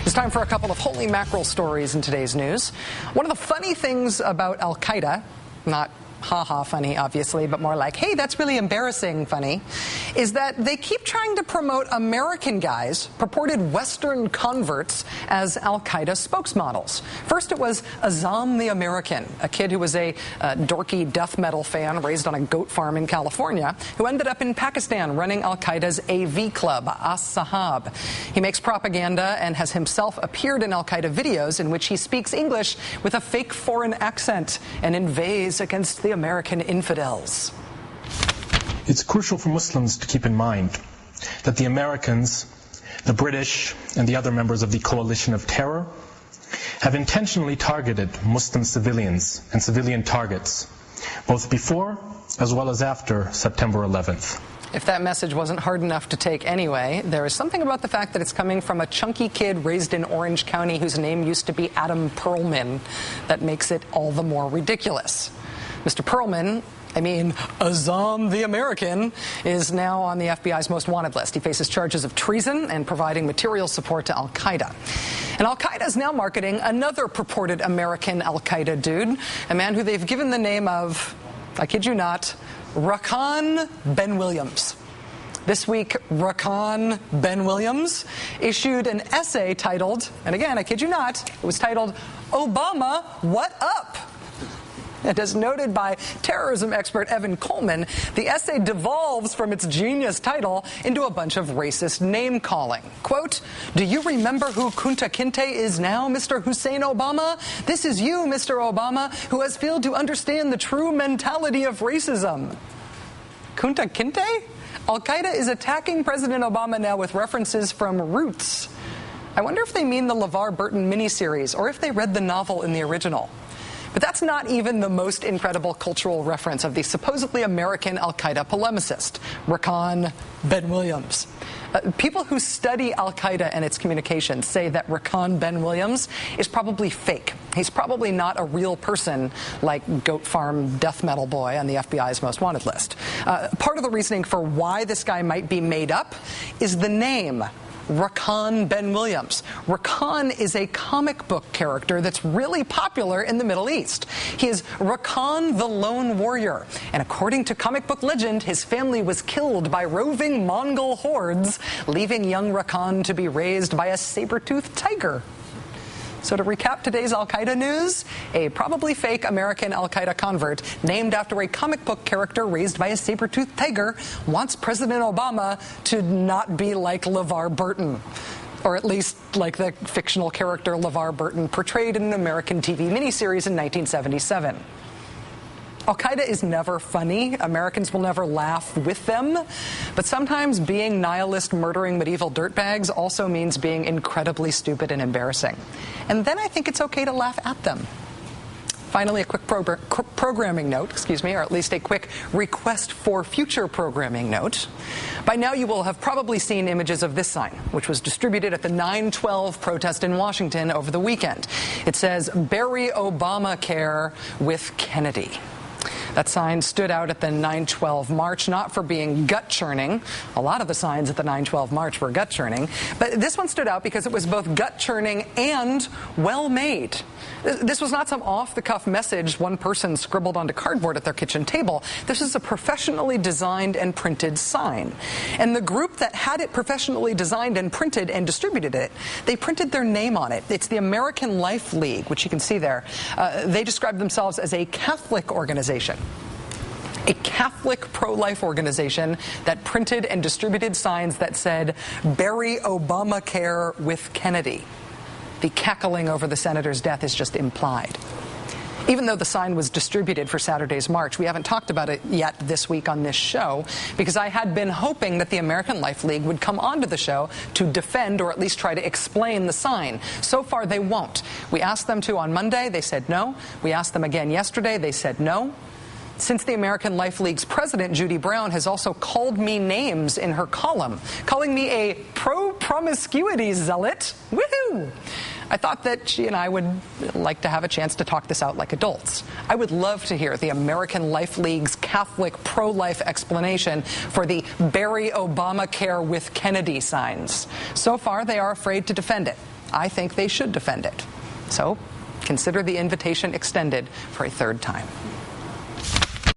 It's time for a couple of holy mackerel stories in today's news. One of the funny things about Al-Qaeda, not ha-ha funny, obviously, but more like, hey, that's really embarrassing funny, is that they keep trying to promote American guys, purported Western converts, as Al-Qaeda spokesmodels. First, it was Azam the American, a kid who was a dorky death metal fan raised on a goat farm in California, who ended up in Pakistan running Al-Qaeda's AV club, As-Sahab. He makes propaganda and has himself appeared in Al-Qaeda videos in which he speaks English with a fake foreign accent and inveighs against the American infidels. It's crucial for Muslims to keep in mind that the Americans, the British, and the other members of the coalition of terror have intentionally targeted Muslim civilians and civilian targets, both before as well as after September 11th. If that message wasn't hard enough to take anyway, there is something about the fact that it's coming from a chunky kid raised in Orange County whose name used to be Adam Perlman that makes it all the more ridiculous. Mr. Perlman, Azam the American, is now on the FBI's most wanted list. He faces charges of treason and providing material support to Al-Qaeda. And Al-Qaeda is now marketing another purported American Al-Qaeda dude, a man who they've given the name of, I kid you not, Rakan Ben Williams. This week, Rakan Ben Williams issued an essay titled, and again, I kid you not, it was titled, "Obama, What Up?" And as noted by terrorism expert Evan Coleman, the essay devolves from its genius title into a bunch of racist name-calling. Quote, "Do you remember who Kunta Kinte is now, Mr. Hussein Obama? This is you, Mr. Obama, who has failed to understand the true mentality of racism." Kunta Kinte? Al-Qaeda is attacking President Obama now with references from Roots. I wonder if they mean the LeVar Burton miniseries, or if they read the novel in the original. But that's not even the most incredible cultural reference of the supposedly American Al-Qaeda polemicist, Rakan Ben Williams. People who study Al-Qaeda and its communications say that Rakan Ben Williams is probably fake. He's probably not a real person like Goat Farm Death Metal Boy on the FBI's most wanted list. Part of the reasoning for why this guy might be made up is the name, Rakan Ben Williams. Rakan is a comic book character that's really popular in the Middle East. He is Rakan the Lone Warrior, and according to comic book legend, his family was killed by roving Mongol hordes, leaving young Rakan to be raised by a saber-toothed tiger. So to recap today's Al-Qaeda news, a probably fake American Al-Qaeda convert named after a comic book character raised by a saber-toothed tiger wants President Obama to not be like LeVar Burton, or at least like the fictional character LeVar Burton portrayed in an American TV miniseries in 1977. Al-Qaeda is never funny. Americans will never laugh with them. But sometimes being nihilist, murdering medieval dirtbags also means being incredibly stupid and embarrassing. And then I think it's okay to laugh at them. Finally, a quick programming note, or at least a quick request for future programming note. By now you will have probably seen images of this sign, which was distributed at the 9/12 protest in Washington over the weekend. It says, "Bury Obamacare with Kennedy." That sign stood out at the 9/12 march, not for being gut-churning. A lot of the signs at the 9/12 march were gut-churning. But this one stood out because it was both gut-churning and well-made. This was not some off-the-cuff message one person scribbled onto cardboard at their kitchen table. This is a professionally designed and printed sign. And the group that had it professionally designed and printed and distributed it, they printed their name on it. It's the American Life League, which you can see there. They describe themselves as a Catholic organization. A Catholic pro-life organization that printed and distributed signs that said, "Bury Obamacare with Kennedy." The cackling over the senator's death is just implied. Even though the sign was distributed for Saturday's march, we haven't talked about it yet this week on this show because I had been hoping that the American Life League would come onto the show to defend or at least try to explain the sign. So far, they won't. We asked them to on Monday. They said no. We asked them again yesterday. They said no. Since the American Life League's president, Judy Brown, has also called me names in her column, calling me a pro-promiscuity zealot. Woohoo! I thought that she and I would like to have a chance to talk this out like adults. I would love to hear the American Life League's Catholic pro-life explanation for the "Bury Obamacare with Kennedy" signs. So far, they are afraid to defend it. I think they should defend it. So consider the invitation extended for a third time.